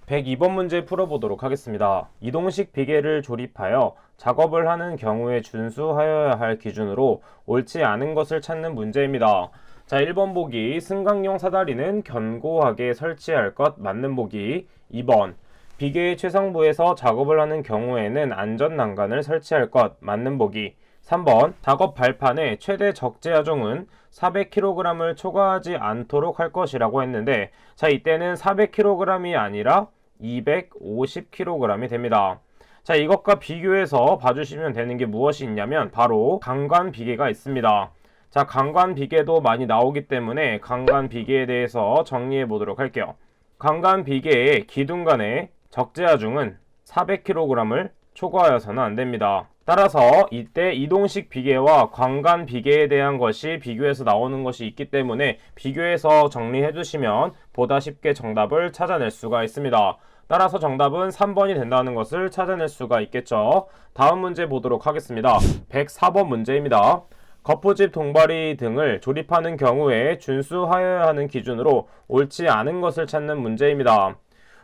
102번 문제 풀어보도록 하겠습니다. 이동식 비계를 조립하여 작업을 하는 경우에 준수하여야 할 기준으로 옳지 않은 것을 찾는 문제입니다. 자, 1번 보기 승강용 사다리는 견고하게 설치할 것 맞는 보기. 2번 비계의 최상부에서 작업을 하는 경우에는 안전난간을 설치할 것 맞는 보기. 3번 작업 발판의 최대 적재 하중은 400kg을 초과하지 않도록 할 것이라고 했는데, 자, 이때는 400kg이 아니라 250kg이 됩니다. 자, 이것과 비교해서 봐주시면 되는 게 무엇이 있냐면 바로 강관 비계가 있습니다. 자, 강관 비계도 많이 나오기 때문에 강관 비계에 대해서 정리해 보도록 할게요. 강관 비계의 기둥간의 적재 하중은 400kg을 초과하여서는 안 됩니다. 따라서 이때 이동식 비계와 관관 비계에 대한 것이 비교해서 나오는 것이 있기 때문에 비교해서 정리해 주시면 보다 쉽게 정답을 찾아낼 수가 있습니다. 따라서 정답은 3번이 된다는 것을 찾아낼 수가 있겠죠. 다음 문제 보도록 하겠습니다. 104번 문제입니다. 거푸집 동바리 등을 조립하는 경우에 준수하여야 하는 기준으로 옳지 않은 것을 찾는 문제입니다.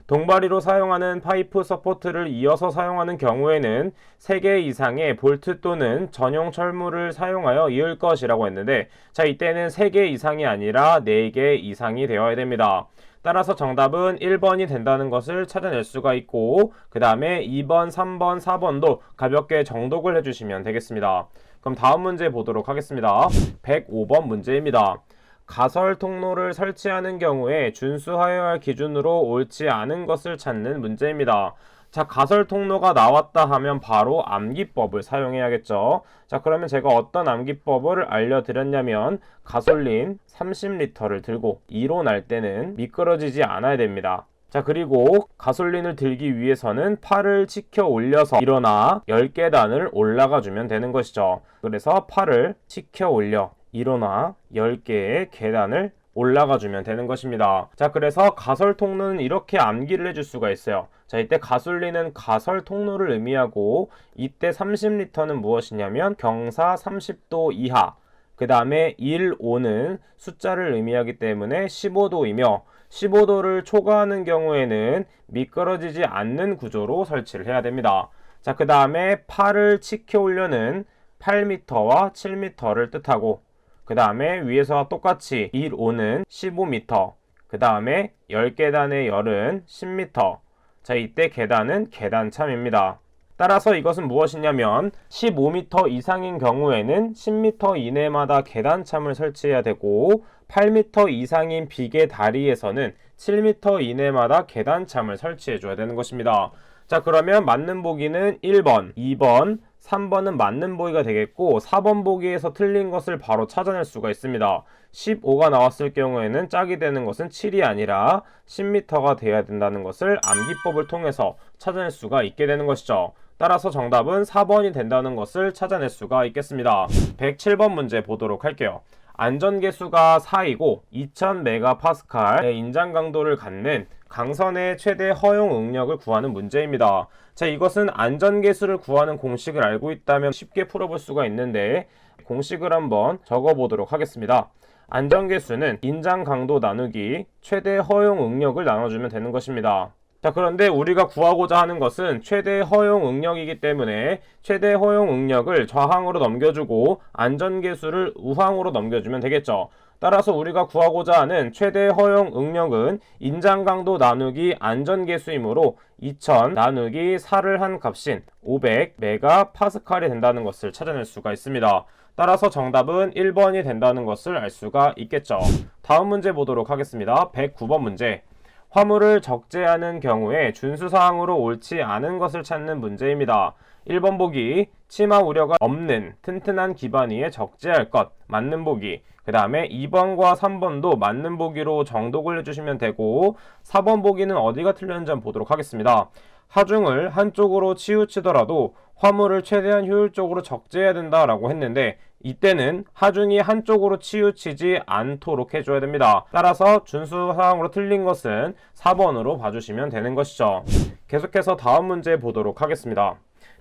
동바리로 사용하는 파이프 서포트를 이어서 사용하는 경우에는 3개 이상의 볼트 또는 전용 철물을 사용하여 이을 것이라고 했는데, 자, 이때는 3개 이상이 아니라 4개 이상이 되어야 됩니다. 따라서 정답은 1번이 된다는 것을 찾아낼 수가 있고, 그 다음에 2번, 3번, 4번도 가볍게 정독을 해주시면 되겠습니다. 그럼 다음 문제 보도록 하겠습니다. 105번 문제입니다. 가설 통로를 설치하는 경우에 준수하여야 할 기준으로 옳지 않은 것을 찾는 문제입니다. 자, 가설 통로가 나왔다 하면 바로 암기법을 사용해야겠죠. 자, 그러면 제가 어떤 암기법을 알려드렸냐면 가솔린 30L를 들고 이론할 때는 미끄러지지 않아야 됩니다. 자, 그리고 가솔린을 들기 위해서는 팔을 치켜 올려서 일어나 10계단을 올라가 주면 되는 것이죠. 그래서 팔을 치켜 올려 일어나 10개의 계단을 올라가 주면 되는 것입니다. 자, 그래서 가설 통로는 이렇게 암기를 해줄 수가 있어요. 자, 이때 가솔린은 가설 통로를 의미하고, 이때 30L는 무엇이냐면 경사 30도 이하, 그 다음에 1, 5는 숫자를 의미하기 때문에 15도이며 15도를 초과하는 경우에는 미끄러지지 않는 구조로 설치를 해야 됩니다. 자, 그 다음에 팔을 치켜 올려는 8m와 7m를 뜻하고, 그 다음에 위에서와 똑같이 1, 5는 15m, 그 다음에 10계단의 열은 10m. 자, 이때 계단은 계단참입니다. 따라서 이것은 무엇이냐면 15m 이상인 경우에는 10m 이내마다 계단참을 설치해야 되고, 8m 이상인 비계 다리에서는 7m 이내마다 계단참을 설치해 줘야 되는 것입니다. 자, 그러면 맞는 보기는 1번, 2번, 3번은 맞는 보기가 되겠고, 4번 보기에서 틀린 것을 바로 찾아낼 수가 있습니다. 15가 나왔을 경우에는 짝이 되는 것은 7이 아니라 10m가 돼야 된다는 것을 암기법을 통해서 찾아낼 수가 있게 되는 것이죠. 따라서 정답은 4번이 된다는 것을 찾아낼 수가 있겠습니다. 107번 문제 보도록 할게요. 안전계수가 4이고 2000MPa의 인장 강도를 갖는 강선의 최대 허용 응력을 구하는 문제입니다. 자, 이것은 안전계수를 구하는 공식을 알고 있다면 쉽게 풀어볼 수가 있는데, 공식을 한번 적어보도록 하겠습니다. 안전계수는 인장 강도 나누기 최대 허용 응력을 나눠주면 되는 것입니다. 자, 그런데 우리가 구하고자 하는 것은 최대 허용 응력이기 때문에 최대 허용 응력을 좌항으로 넘겨주고 안전계수를 우항으로 넘겨주면 되겠죠. 따라서 우리가 구하고자 하는 최대 허용 응력은 인장 강도 나누기 안전계수이므로 2000 나누기 4를 한 값인 500MPa이 된다는 것을 찾아낼 수가 있습니다. 따라서 정답은 1번이 된다는 것을 알 수가 있겠죠. 다음 문제 보도록 하겠습니다. 109번 문제. 화물을 적재하는 경우에 준수사항으로 옳지 않은 것을 찾는 문제입니다. 1번 보기 치마 우려가 없는 튼튼한 기반 위에 적재할 것 맞는 보기. 그 다음에 2번과 3번도 맞는 보기로 정독을 해주시면 되고, 4번 보기는 어디가 틀렸는지 한번 보도록 하겠습니다. 하중을 한쪽으로 치우치더라도 화물을 최대한 효율적으로 적재해야 된다라고 했는데, 이때는 하중이 한쪽으로 치우치지 않도록 해줘야 됩니다. 따라서 준수사항으로 틀린 것은 4번으로 봐주시면 되는 것이죠. 계속해서 다음 문제 보도록 하겠습니다.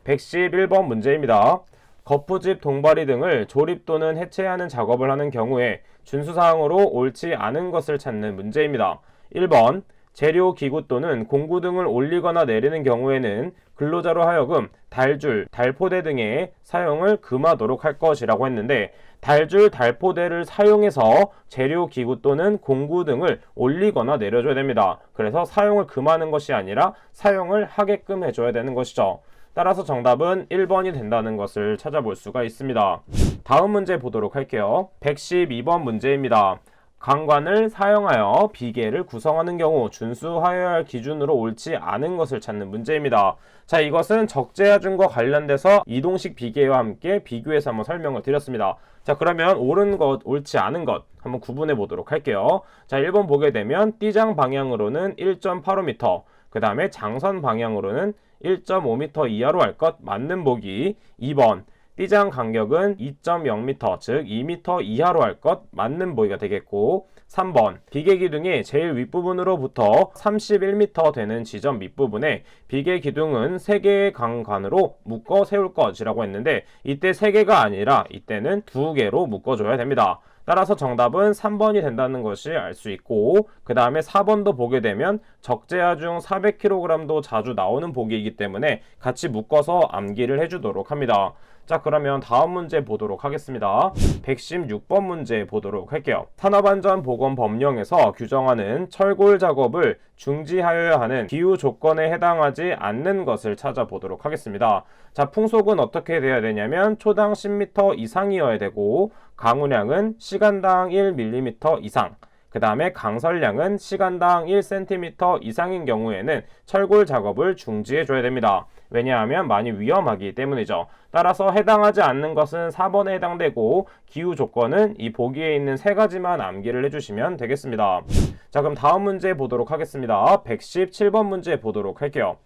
111번 문제입니다. 거푸집 동바리 등을 조립 또는 해체하는 작업을 하는 경우에 준수사항으로 옳지 않은 것을 찾는 문제입니다. 1번 재료, 기구 또는 공구 등을 올리거나 내리는 경우에는 근로자로 하여금 달줄, 달포대 등의 사용을 금하도록 할 것이라고 했는데 달줄, 달포대를 사용해서 재료, 기구 또는 공구 등을 올리거나 내려줘야 됩니다. 그래서 사용을 금하는 것이 아니라 사용을 하게끔 해줘야 되는 것이죠. 따라서 정답은 1번이 된다는 것을 찾아볼 수가 있습니다. 다음 문제 보도록 할게요. 112번 문제입니다. 강관을 사용하여 비계를 구성하는 경우 준수하여야 할 기준으로 옳지 않은 것을 찾는 문제입니다. 자, 이것은 적재하중과 관련돼서 이동식 비계와 함께 비교해서 한번 설명을 드렸습니다. 자, 그러면 옳은 것, 옳지 않은 것 한번 구분해 보도록 할게요. 자, 1번 보게 되면 띠장 방향으로는 1.85m, 그 다음에 장선 방향으로는 1.5m 이하로 할 것 맞는 보기. 2번 띠장 간격은 2.0m, 즉 2m 이하로 할 것 맞는 보기가 되겠고, 3번 비계 기둥의 제일 윗부분으로부터 31m 되는 지점 밑부분에 비계 기둥은 3개의 강관으로 묶어 세울 것이라고 했는데 이때 3개가 아니라 이때는 2개로 묶어줘야 됩니다. 따라서 정답은 3번이 된다는 것이 알 수 있고, 그 다음에 4번도 보게 되면 적재하중 400kg도 자주 나오는 보기이기 때문에 같이 묶어서 암기를 해주도록 합니다. 자, 그러면 다음 문제 보도록 하겠습니다. 116번 문제 보도록 할게요. 산업안전보건법령에서 규정하는 철골 작업을 중지하여야 하는 기후 조건에 해당하지 않는 것을 찾아보도록 하겠습니다. 자, 풍속은 어떻게 돼야 되냐면 초당 10m 이상이어야 되고, 강우량은 시간당 1mm 이상, 그 다음에 강설량은 시간당 1cm 이상인 경우에는 철골 작업을 중지해 줘야 됩니다. 왜냐하면 많이 위험하기 때문이죠. 따라서 해당하지 않는 것은 4번에 해당되고, 기후 조건은 이 보기에 있는 3가지만 암기를 해주시면 되겠습니다. 자, 그럼 다음 문제 보도록 하겠습니다. 117번 문제 보도록 할게요.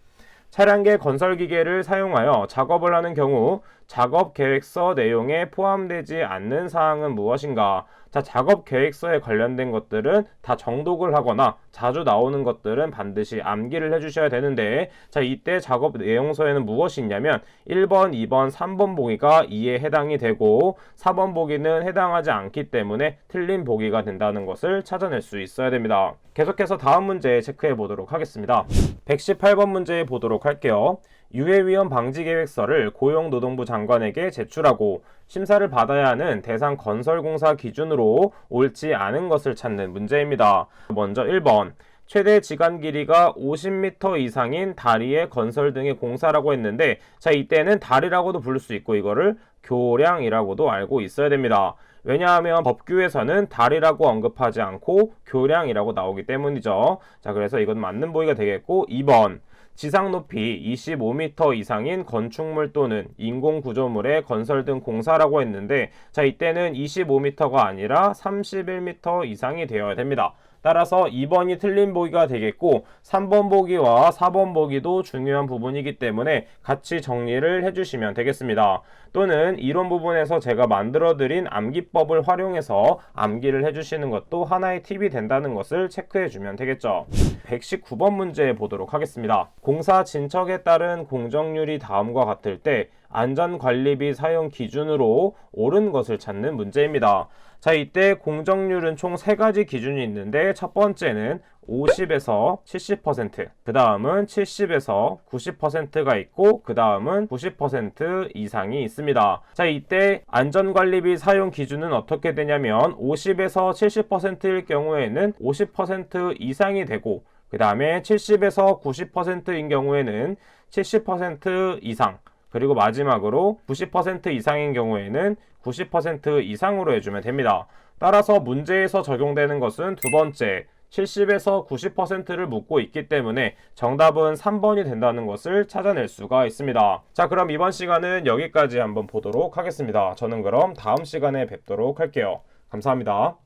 차량계 건설기계를 사용하여 작업을 하는 경우 작업 계획서 내용에 포함되지 않는 사항은 무엇인가? 자, 작업 계획서에 관련된 것들은 다 정독을 하거나 자주 나오는 것들은 반드시 암기를 해주셔야 되는데, 자, 이때 작업 내용서에는 무엇이 있냐면 1번, 2번, 3번 보기가 이에 해당이 되고 4번 보기는 해당하지 않기 때문에 틀린 보기가 된다는 것을 찾아낼 수 있어야 됩니다. 계속해서 다음 문제 체크해 보도록 하겠습니다. 118번 문제 보도록 할게요. 유해위험 방지계획서를 고용노동부 장관에게 제출하고 심사를 받아야 하는 대상 건설공사 기준으로 옳지 않은 것을 찾는 문제입니다. 먼저 1번 최대 지간 길이가 50m 이상인 다리의 건설 등의 공사라고 했는데, 자, 이때는 다리라고도 부를 수 있고 이거를 교량이라고도 알고 있어야 됩니다. 왜냐하면 법규에서는 다리라고 언급하지 않고 교량이라고 나오기 때문이죠. 자, 그래서 이건 맞는 보기가 되겠고, 2번 지상 높이 25m 이상인 건축물 또는 인공구조물의 건설 등 공사라고 했는데, 자, 이때는 25m가 아니라 31m 이상이 되어야 됩니다. 따라서 2번이 틀린 보기가 되겠고, 3번 보기와 4번 보기도 중요한 부분이기 때문에 같이 정리를 해주시면 되겠습니다. 또는 이론 부분에서 제가 만들어드린 암기법을 활용해서 암기를 해주시는 것도 하나의 팁이 된다는 것을 체크해주면 되겠죠. 119번 문제 보도록 하겠습니다. 공사 진척에 따른 공정률이 다음과 같을 때 안전관리비 사용 기준으로 옳은 것을 찾는 문제입니다. 자, 이때 공정률은 총 3가지 기준이 있는데 첫 번째는 50에서 70%, 그 다음은 70에서 90%가 있고, 그 다음은 90% 이상이 있습니다. 자, 이때 안전관리비 사용 기준은 어떻게 되냐면 50에서 70%일 경우에는 50% 이상이 되고, 그 다음에 70에서 90%인 경우에는 70% 이상, 그리고 마지막으로 90% 이상인 경우에는 90% 이상으로 해주면 됩니다. 따라서 문제에서 적용되는 것은 두 번째 70에서 90%를 묻고 있기 때문에 정답은 3번이 된다는 것을 찾아낼 수가 있습니다. 자, 그럼 이번 시간은 여기까지 한번 보도록 하겠습니다. 저는 그럼 다음 시간에 뵙도록 할게요. 감사합니다.